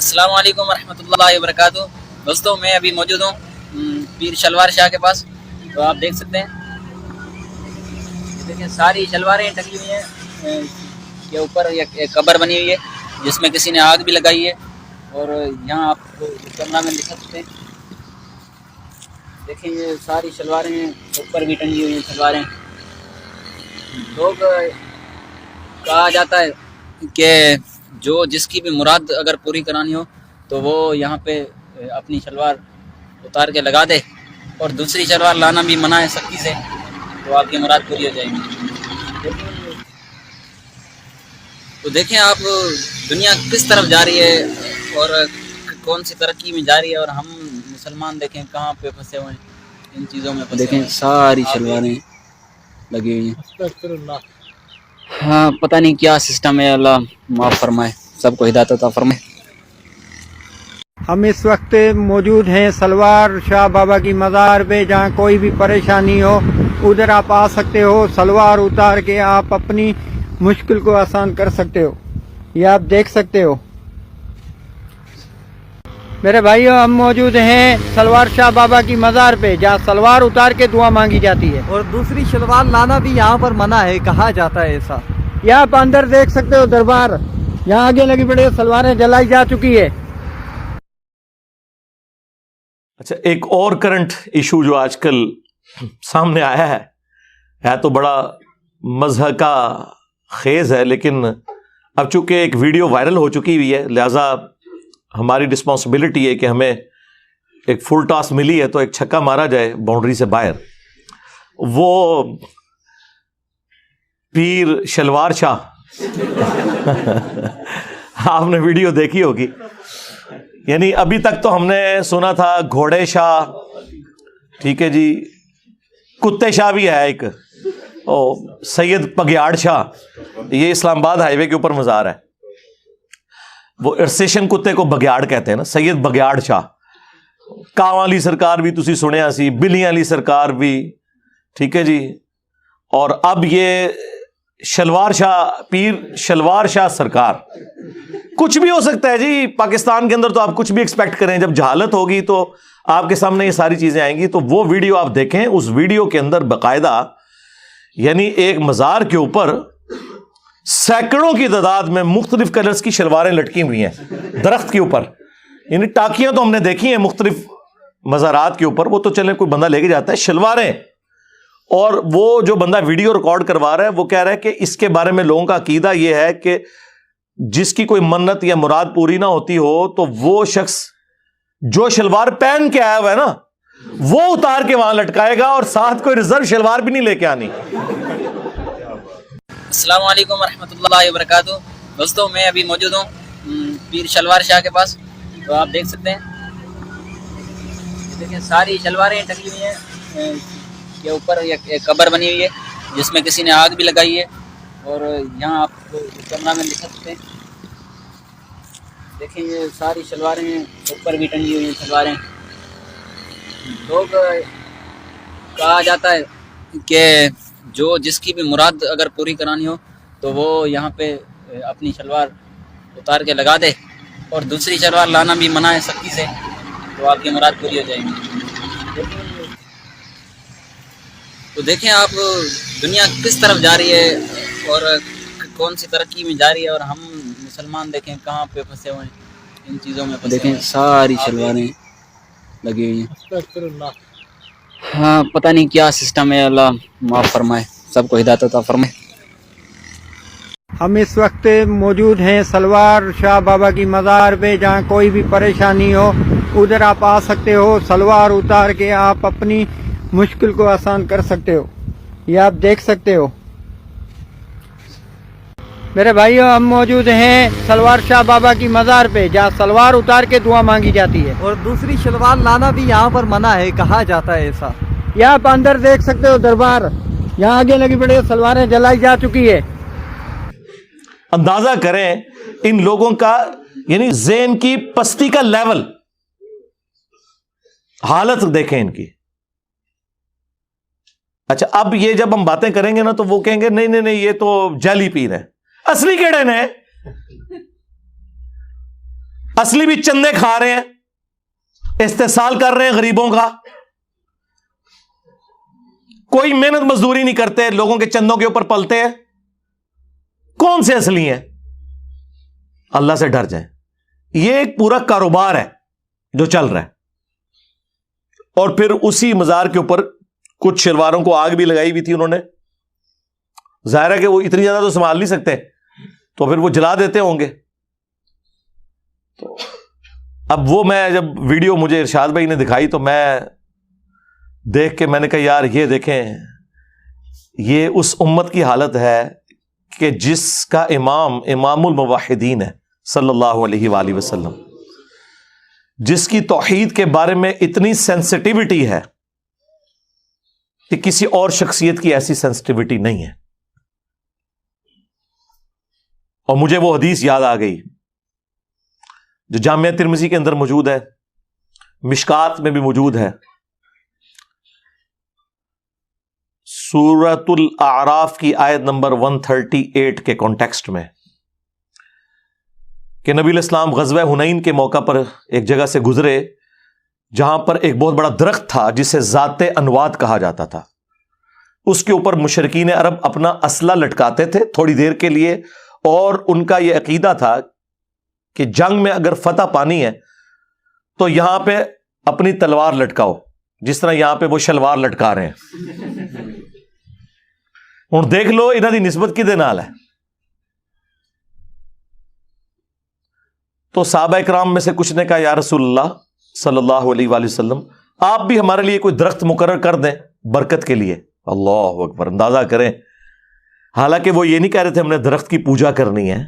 السلام علیکم ورحمۃ اللہ وبرکاتہ۔ دوستوں میں ابھی موجود ہوں پیر شلوار شاہ کے پاس، تو آپ دیکھ سکتے ہیں، دیکھیں ساری شلواریں ٹنگی ہوئی ہیں کے اوپر ایک قبر بنی ہوئی ہے جس میں کسی نے آگ بھی لگائی ہے، اور یہاں آپ کو کیمرہ میں دکھا سکتے ہیں، دیکھیں یہ ساری شلواریں اوپر بھی ٹنگی ہوئی ہیں شلواریں۔ لوگ کہا جاتا ہے کہ جو جس کی بھی مراد اگر پوری کرانی ہو تو وہ یہاں پہ اپنی شلوار اتار کے لگا دے، اور دوسری شلوار لانا بھی منع ہے سختی سے، تو آپ کی مراد پوری ہو جائے گی۔ تو دیکھیں آپ دنیا کس طرف جا رہی ہے اور کون سی ترقی میں جا رہی ہے، اور ہم مسلمان دیکھیں کہاں پہ پھنسے ہوئے ہیں ان چیزوں میں۔ دیکھیں ساری شلواریں لگی ہوئی ہیں۔ ہاں پتہ نہیں کیا سسٹم ہے، اللہ معاف فرمائے، سب کو ہدایت عطا فرمائے۔ ہم اس وقت موجود ہیں سلوار شاہ بابا کی مزار پہ، جہاں کوئی بھی پریشانی ہو ادھر آپ آ سکتے ہو، سلوار اتار کے آپ اپنی مشکل کو آسان کر سکتے ہو۔ یہ آپ دیکھ سکتے ہو میرے بھائیو، ہم موجود ہیں سلوار شاہ بابا کی مزار پہ، جہاں سلوار اتار کے دعا مانگی جاتی ہے، اور دوسری شلوار لانا بھی یہاں پر منع ہے، کہا جاتا ہے ایسا۔ یہ آپ اندر دیکھ سکتے ہو دربار، یہاں آگے لگی پڑی سلواریں جلائی جا چکی ہے۔ اچھا، ایک اور کرنٹ ایشو جو آج کل سامنے آیا ہے تو بڑا مضحکہ کا خیز ہے، لیکن اب چونکہ ایک ویڈیو وائرل ہو چکی ہوئی ہے، لہذا ہماری رسپانسبلٹی ہے کہ ہمیں ایک فل ٹاس ملی ہے تو ایک چھکا مارا جائے باؤنڈری سے باہر۔ وہ پیر شلوار شاہ آپ نے ویڈیو دیکھی ہوگی، یعنی ابھی تک تو ہم نے سنا تھا گھوڑے شاہ، ٹھیک ہے جی، کتے شاہ بھی ہے ایک، سید بگیاڑ شاہ، یہ اسلام آباد ہائی وے کے اوپر مزار ہے، وہ ارسیشن کتے کو بگیاڑ کہتے ہیں نا، سید بگیاڑ شاہ۔ کاں والی سرکار بھی تسی سنیا سی، بلیاں والی سرکار بھی، ٹھیک ہے جی، اور اب یہ شلوار شاہ، پیر شلوار شاہ سرکار۔ کچھ بھی ہو سکتا ہے جی، پاکستان کے اندر تو آپ کچھ بھی ایکسپیکٹ کریں، جب جہالت ہوگی تو آپ کے سامنے یہ ساری چیزیں آئیں گی۔ تو وہ ویڈیو آپ دیکھیں، اس ویڈیو کے اندر باقاعدہ یعنی ایک مزار کے اوپر سینکڑوں کی تعداد میں مختلف کلرز کی شلواریں لٹکی ہوئی ہیں درخت کے اوپر، یعنی ٹاکیاں تو ہم نے دیکھی ہیں مختلف مزارات کے اوپر، وہ تو چلے کوئی بندہ لے کے جاتا ہے، شلواریں۔ اور وہ جو بندہ ویڈیو ریکارڈ کروا رہا ہے وہ کہہ رہا ہے کہ اس کے بارے میں لوگوں کا عقیدہ یہ ہے کہ جس کی کوئی منت یا مراد پوری نہ ہوتی ہو تو وہ شخص جو شلوار پہن کے آیا ہوا ہے نا وہ اتار کے وہاں لٹکائے گا، اور ساتھ کوئی ریزرو شلوار بھی نہیں لے کے آنی۔ السلام علیکم ورحمۃ اللہ وبرکاتہ۔ دوستوں میں ابھی موجود ہوں پیر شلوار شاہ کے پاس، تو آپ دیکھ سکتے ہیں، دیکھیں ساری شلواریں ٹنگی ہوئی ہیں کے اوپر ایک قبر بنی ہوئی ہے جس میں کسی نے آگ بھی لگائی ہے، اور یہاں آپ کو کیمرہ میں دکھا سکتے ہیں، دیکھیں یہ ساری شلواریں اوپر بھی ٹنگی ہوئی ہیں شلواریں۔ لوگ کہا جاتا ہے کہ جو جس کی بھی مراد اگر پوری کرانی ہو تو وہ یہاں پہ اپنی شلوار اتار کے لگا دے، اور دوسری شلوار لانا بھی منع ہے سختی سے، تو آپ کی مراد پوری ہو جائے گی۔ تو دیکھیں آپ دنیا کس طرف جا رہی ہے اور کون سی ترقی میں جا رہی ہے، اور ہم مسلمان دیکھیں کہاں پہ پھنسے ہوئے ہیں ان چیزوں میں۔ دیکھیں ساری شلواریں لگی ہوئی ہیں۔ ہاں پتہ نہیں کیا سسٹم ہے، اللہ معاف فرمائے، سب کو ہدایت عطا فرمائے۔ ہم اس وقت موجود ہیں سلوار شاہ بابا کی مزار پہ، جہاں کوئی بھی پریشانی ہو ادھر آپ آ سکتے ہو، سلوار اتار کے آپ اپنی مشکل کو آسان کر سکتے ہو۔ یہ آپ دیکھ سکتے ہو میرے بھائیو، ہم موجود ہیں سلوار شاہ بابا کی مزار پہ، جہاں سلوار اتار کے دعا مانگی جاتی ہے، اور دوسری شلوار لانا بھی یہاں پر منع ہے، کہا جاتا ہے ایسا۔ یہ آپ اندر دیکھ سکتے ہو دربار، یہاں آگے لگی پڑی سلواریں جلائی جا چکی ہے۔ اندازہ کریں ان لوگوں کا، یعنی ذہن کی پستی کا لیول، حالت دیکھیں ان کی۔ اچھا، اب یہ جب ہم باتیں کریں گے نا تو وہ کہیں گے نہیں نہیں نہیں، یہ تو جعلی پیر ہے، اصلی کیڑے نے اصلی بھی چندے کھا رہے ہیں, استحصال کر رہے ہیں غریبوں کا, کوئی محنت مزدوری نہیں کرتے, لوگوں کے چندوں کے اوپر پلتے ہیں. کون سے اصلی ہیں؟ اللہ سے ڈر جائیں. یہ ایک پورا کاروبار ہے جو چل رہا ہے. اور پھر اسی مزار کے اوپر کچھ شلواروں کو آگ بھی لگائی ہوئی تھی انہوں نے. ظاہر ہے کہ وہ اتنی زیادہ تو سنبھال نہیں سکتے, تو پھر وہ جلا دیتے ہوں گے. تو اب وہ میں جب ویڈیو مجھے ارشاد بھائی نے دکھائی تو میں دیکھ کے میں نے کہا یار یہ دیکھیں, یہ اس امت کی حالت ہے کہ جس کا امام الموحدین ہے صلی اللہ علیہ وآلہ وسلم, جس کی توحید کے بارے میں اتنی سینسٹیوٹی ہے کہ کسی اور شخصیت کی ایسی سینسٹیوٹی نہیں ہے. اور مجھے وہ حدیث یاد آ گئی جو جامعہ ترمذی کے اندر موجود ہے, مشکات میں بھی موجود ہے, سورۃ الاعراف کی آیت نمبر 138 کے کانٹیکسٹ میں, کہ نبی علیہ السلام غزوہ حنین کے موقع پر ایک جگہ سے گزرے جہاں پر ایک بہت بڑا درخت تھا جسے ذات انواد کہا جاتا تھا. اس کے اوپر مشرکین عرب اپنا اسلحہ لٹکاتے تھے تھوڑی دیر کے لیے, اور ان کا یہ عقیدہ تھا کہ جنگ میں اگر فتح پانی ہے تو یہاں پہ اپنی تلوار لٹکاؤ, جس طرح یہاں پہ وہ شلوار لٹکا رہے ہیں. ہوں دیکھ لو انہاں دی نسبت کدے نال ہے. تو صحابہ کرام میں سے کچھ نے کہا یا رسول اللہ صلی اللہ علیہ وآلہ وسلم, آپ بھی ہمارے لیے کوئی درخت مقرر کر دیں برکت کے لیے. اللہ اکبر, اندازہ کریں, حالانکہ وہ یہ نہیں کہہ رہے تھے ہم نے درخت کی پوجا کرنی ہے.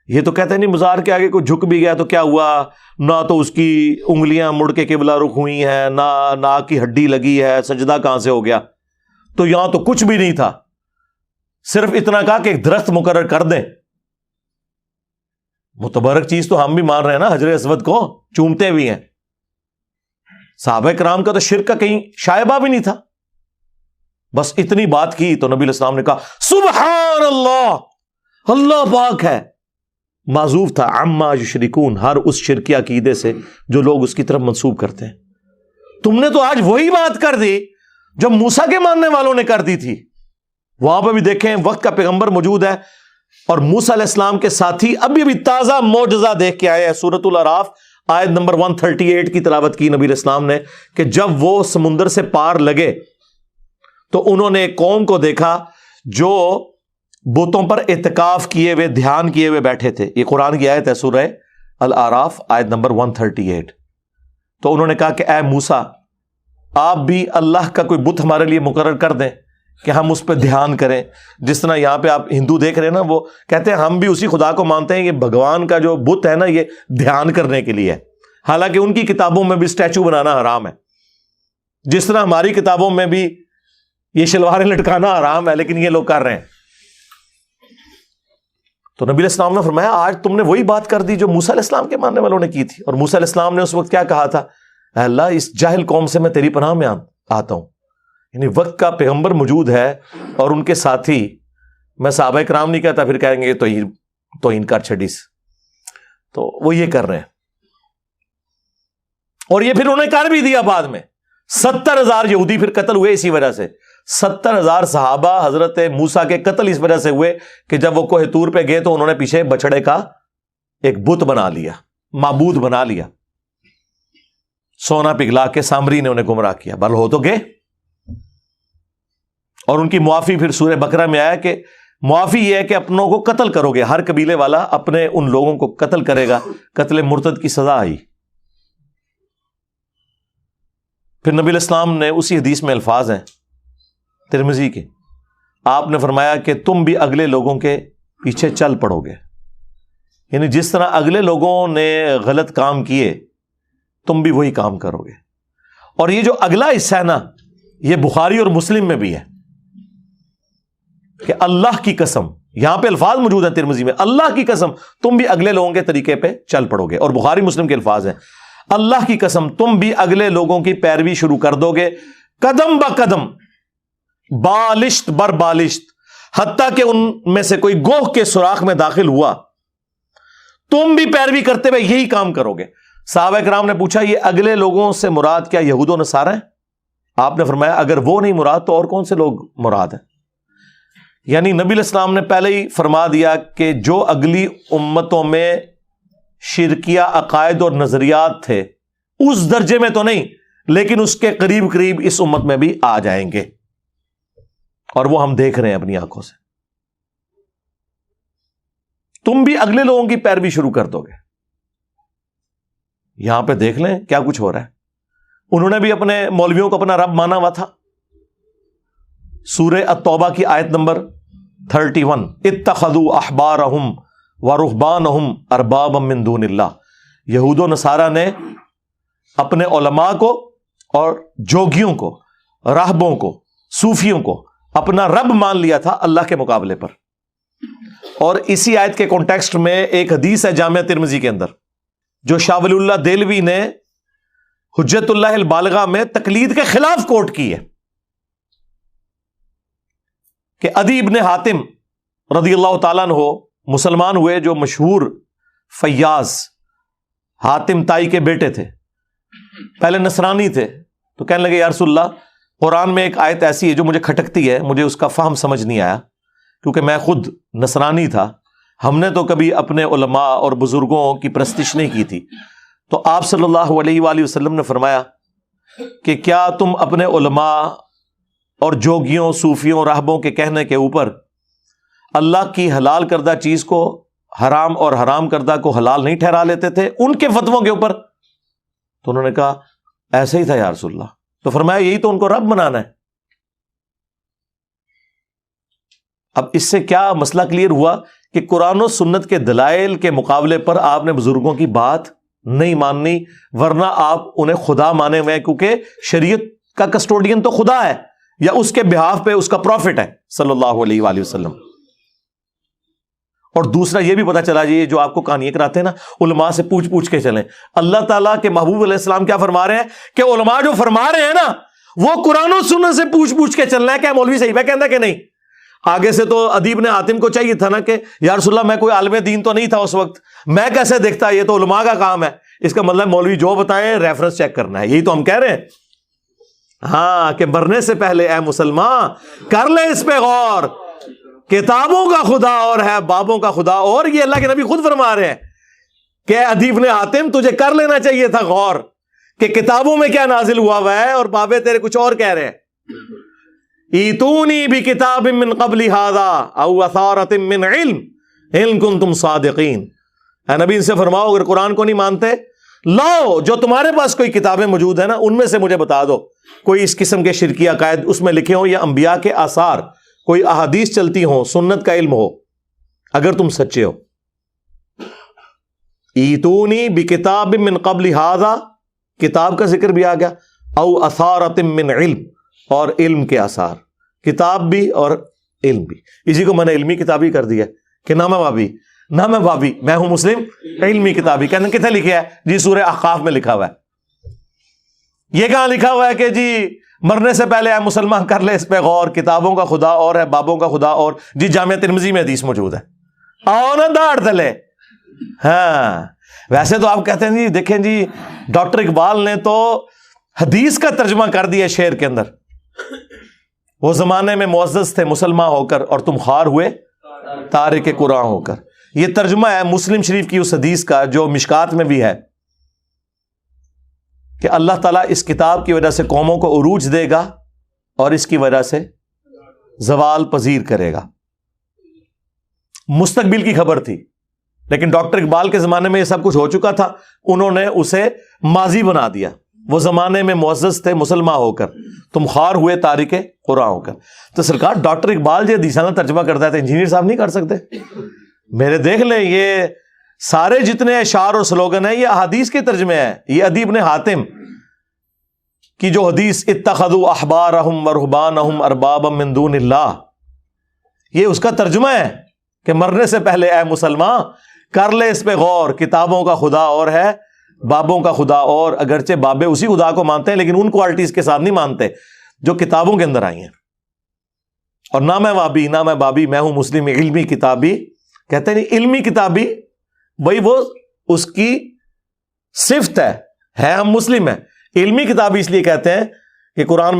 یہ تو کہتے ہیں نہیں مزار کے آگے کوئی جھک بھی گیا تو کیا ہوا, نہ تو اس کی انگلیاں مڑ کے قبلہ رخ ہوئی ہیں, نہ ناک کی ہڈی لگی ہے, سجدہ کہاں سے ہو گیا. تو یہاں تو کچھ بھی نہیں تھا, صرف اتنا کہا کہ ایک درخت مقرر کر دیں. متبرک چیز تو ہم بھی مان رہے ہیں نا, حجر اسود کو چومتے بھی ہیں. صحابہ کرام کا تو شرک کا کہیں شائبہ بھی نہیں تھا. بس اتنی بات کی تو نبی علیہ السلام نے کہا سبحان اللہ, اللہ پاک ہے. معذوف تھا عما یشرکون, ہر اس شرکی عقیدے سے جو لوگ اس کی طرف منسوب کرتے ہیں. تم نے تو آج وہی بات کر دی جو موسیٰ کے ماننے والوں نے کر دی تھی. وہاں پہ بھی دیکھیں وقت کا پیغمبر موجود ہے, اور موسیٰ علیہ السلام کے ساتھی ابھی بھی تازہ معجزہ دیکھ کے آئے ہیں. سورۃ الاعراف آیت نمبر 138 کی تلاوت کی نبی علیہ السلام نے, کہ جب وہ سمندر سے پار لگے تو انہوں نے ایک قوم کو دیکھا جو بتوں پر اعتکاف کیے ہوئے, دھیان کیے ہوئے بیٹھے تھے. یہ قرآن کی آیت ہے سورہ الاعراف آیت نمبر 138. تو انہوں نے کہا کہ اے موسیٰ, آپ بھی اللہ کا کوئی بت ہمارے لیے مقرر کر دیں کہ ہم اس پہ دھیان کریں. جس طرح یہاں پہ آپ ہندو دیکھ رہے ہیں نا, وہ کہتے ہیں ہم بھی اسی خدا کو مانتے ہیں, یہ بھگوان کا جو بت ہے نا یہ دھیان کرنے کے لیے ہے. حالانکہ ان کی کتابوں میں بھی اسٹیچو بنانا حرام ہے, جس طرح ہماری کتابوں میں بھی یہ شلواریں لٹکانا حرام ہے, لیکن یہ لوگ کر رہے ہیں. تو نبی علیہ السلام نے فرمایا آج تم نے وہی بات کر دی جو موسیٰ علیہ السلام کے ماننے والوں نے کی تھی. اور موسیٰ علیہ السلام نے اس وقت کیا کہا تھا, اے اللہ اس جاہل قوم سے میں تیری پناہ میں آتا ہوں. یعنی وقت کا پیغمبر موجود ہے اور ان کے ساتھی, میں صحابہ کرام نہیں کہتا, پھر کہیں گے توہین کر چھڑیس, تو وہ یہ کر رہے ہیں. اور یہ پھر انہیں کر بھی دیا بعد میں. 70,000 یہودی پھر قتل ہوئے اسی وجہ سے. 70,000 صحابہ حضرت موسیٰ کے قتل اس وجہ سے ہوئے کہ جب وہ کوہ طور پہ گئے تو انہوں نے پیچھے بچڑے کا ایک بت بنا لیا, معبود بنا لیا, سونا پگھلا کے سامری نے انہیں گمراہ کیا. بل ہو تو گئے. اور ان کی معافی پھر سورہ بقرہ میں آیا کہ معافی یہ ہے کہ اپنوں کو قتل کرو گے, ہر قبیلے والا اپنے ان لوگوں کو قتل کرے گا. قتل مرتد کی سزا آئی. پھر نبی علیہ السلام نے اسی حدیث میں الفاظ ہیں ترمذی کے, آپ نے فرمایا کہ تم بھی اگلے لوگوں کے پیچھے چل پڑو گے. یعنی جس طرح اگلے لوگوں نے غلط کام کیے تم بھی وہی کام کرو گے. اور یہ جو اگلا حصہ ہے نا, یہ بخاری اور مسلم میں بھی ہے کہ اللہ کی قسم, یہاں پہ الفاظ موجود ہیں ترمذی میں, اللہ کی قسم تم بھی اگلے لوگوں کے طریقے پہ چل پڑو گے. اور بخاری مسلم کے الفاظ ہیں اللہ کی قسم تم بھی اگلے لوگوں کی پیروی شروع کر دو گے, قدم با قدم, بالشت بر بالشت, حتیٰ کہ ان میں سے کوئی گوہ کے سوراخ میں داخل ہوا تم بھی پیروی کرتے ہوئے یہی کام کرو گے. صحابہ کرام نے پوچھا یہ اگلے لوگوں سے مراد کیا یہود و نصارہ ہیں؟ آپ نے فرمایا اگر وہ نہیں مراد تو اور کون سے لوگ مراد ہیں؟ یعنی نبی علیہ السلام نے پہلے ہی فرما دیا کہ جو اگلی امتوں میں شرکیہ عقائد اور نظریات تھے اس درجے میں تو نہیں لیکن اس کے قریب قریب اس امت میں بھی آ جائیں گے, اور وہ ہم دیکھ رہے ہیں اپنی آنکھوں سے. تم بھی اگلے لوگوں کی پیروی شروع کر دو گے. یہاں پہ دیکھ لیں کیا کچھ ہو رہا ہے. انہوں نے بھی اپنے مولویوں کو اپنا رب مانا ہوا تھا. سورہ التوبہ کی آیت نمبر 31 اتخذوا احبارہم ورہبانہم اربابا من دون اللہ. یہود و نصارہ نے اپنے علماء کو اور جوگیوں کو, راہبوں کو, صوفیوں کو اپنا رب مان لیا تھا اللہ کے مقابلے پر. اور اسی آیت کے کانٹیکسٹ میں ایک حدیث ہے جامعہ ترمذی کے اندر جو شاہ ولی اللہ دہلوی نے حجت اللہ البالغہ میں تقلید کے خلاف کوٹ کی ہے کہ عدی ابن حاتم رضی اللہ تعالیٰ عنہ مسلمان ہوئے, جو مشہور فیاض حاتم تائی کے بیٹے تھے. پہلے نصرانی تھے تو کہنے لگے یا رسول اللہ قرآن میں ایک آیت ایسی ہے جو مجھے کھٹکتی ہے, مجھے اس کا فہم سمجھ نہیں آیا کیونکہ میں خود نصرانی تھا, ہم نے تو کبھی اپنے علماء اور بزرگوں کی پرستش نہیں کی تھی. تو آپ صلی اللہ علیہ وآلہ وسلم نے فرمایا کہ کیا تم اپنے علماء اور جوگیوں, صوفیوں, راہبوں کے کہنے کے اوپر اللہ کی حلال کردہ چیز کو حرام اور حرام کردہ کو حلال نہیں ٹھہرا لیتے تھے ان کے فتووں کے اوپر؟ تو انہوں نے کہا ایسا ہی تھا یا رسول اللہ. تو فرمایا یہی تو ان کو رب بنانا ہے. اب اس سے کیا مسئلہ کلیئر ہوا کہ قرآن و سنت کے دلائل کے مقابلے پر آپ نے بزرگوں کی بات نہیں ماننی, ورنہ آپ انہیں خدا مانے ہوئے ہیں کیونکہ شریعت کا کسٹوڈین تو خدا ہے یا اس کے بہاف پہ اس کا پروفٹ ہے صلی اللہ علیہ وآلہ وسلم. اور دوسرا یہ بھی پتا چلا یہ جو آپ کو کہانیاں کراتے ہیں نا علماء سے پوچھ پوچھ کے چلیں. اللہ تعالیٰ کے محبوب علیہ السلام کیا فرما رہے ہیں کہ علماء جو فرما رہے ہیں نا وہ قرآن و سنت سے پوچھ پوچھ کے چلنا ہے. کیا مولوی صحیح ہے کہنا کہ نہیں؟ آگے سے تو ادیب نے حاتم کو چاہیے تھا نا کہ یا رسول اللہ میں کوئی عالم دین تو نہیں تھا اس وقت, میں کیسے دیکھتا, یہ تو علماء کا کام ہے. اس کا مطلب مولوی جو بتائیں ریفرنس چیک کرنا ہے. یہی تو ہم کہہ رہے ہیں ہاں کہ مرنے سے پہلے اے مسلمان کر لے اس پہ غور, کتابوں کا خدا اور ہے بابوں کا خدا اور. یہ اللہ کے نبی خود فرما رہے ہیں کہ ادیب نے حاتم تجھے کر لینا چاہیے تھا غور کہ کتابوں میں کیا نازل ہوا ہے اور بابے تیرے کچھ اور کہہ رہے ہیں. ایتونی بکتاب من قبل ھذا او اثارۃ من علم ان کنتم صادقین. اے نبی ان سے فرماؤ اگر قرآن کو نہیں مانتے لاؤ جو تمہارے پاس کوئی کتابیں موجود ہیں نا ان میں سے مجھے بتا دو کوئی اس قسم کے شرکی عقائد اس میں لکھے ہوں یا انبیاء کے آثار, کوئی احادیث چلتی ہوں, سنت کا علم ہو, اگر تم سچے ہو. ایتونی بکتاب من قبل ھذا, کتاب کا ذکر بھی آ گیا, او اثارۃ من علم, اور علم کے آثار, کتاب بھی اور علم بھی. اسی کو میں نے علمی کتابی کر دیا کہ نام بابی نام بابی میں ہوں مسلم علمی کتابی. کہتے ہیں کتنے لکھے ہے جی سورہ احقاف میں لکھا ہوا ہے. یہ کہاں لکھا ہوا ہے کہ جی مرنے سے پہلے اے مسلمان کر لے اس پہ غور, کتابوں کا خدا اور ہے بابوں کا خدا اور. جی جامعہ ترمذی میں حدیث موجود ہے, آؤ نا داڑ تلے. ہاں ویسے تو آپ کہتے ہیں جی دیکھیں جی ڈاکٹر اقبال نے تو حدیث کا ترجمہ کر دیا شعر کے اندر. وہ زمانے میں معزز تھے مسلمان ہو کر اور تم خوار ہوئے تارک قرآن ہو کر. یہ ترجمہ ہے مسلم شریف کی اس حدیث کا جو مشکات میں بھی ہے کہ اللہ تعالیٰ اس کتاب کی وجہ سے قوموں کو عروج دے گا اور اس کی وجہ سے زوال پذیر کرے گا. مستقبل کی خبر تھی لیکن ڈاکٹر اقبال کے زمانے میں یہ سب کچھ ہو چکا تھا, انہوں نے اسے ماضی بنا دیا. وہ زمانے میں معزز تھے مسلمان ہو کر, تم خوار ہوئے تارک قرآن ہو کر. تو سرکار ڈاکٹر اقبال جو حدیثاں ترجمہ کرتا ہے تو انجینئر صاحب نہیں کر سکتے؟ میرے دیکھ لیں یہ سارے جتنے اشعار اور سلوگن ہیں یہ احادیث کے ترجمے ہیں. یہ ادی ابن حاتم کی جو حدیث اتخذوا احبارہم ورہبانہم اربابا من دون اللہ, یہ اس کا ترجمہ ہے کہ مرنے سے پہلے اے مسلمان کر لے اس پہ غور, کتابوں کا خدا اور ہے بابوں کا خدا اور. اگرچہ بابے اسی خدا کو مانتے ہیں لیکن ان کوالٹیز کے ساتھ نہیں مانتے جو کتابوں کے اندر آئی ہیں. اور نہ میں وابی نہ میں بابی, میں ہوں مسلم علمی کتابی. کہتے ہیں علمی کتابی بھائی وہ اس کی صفت ہے ہم مسلم ہیں. علمی کتاب اس لیے کہتے ہیں کہ قرآن میں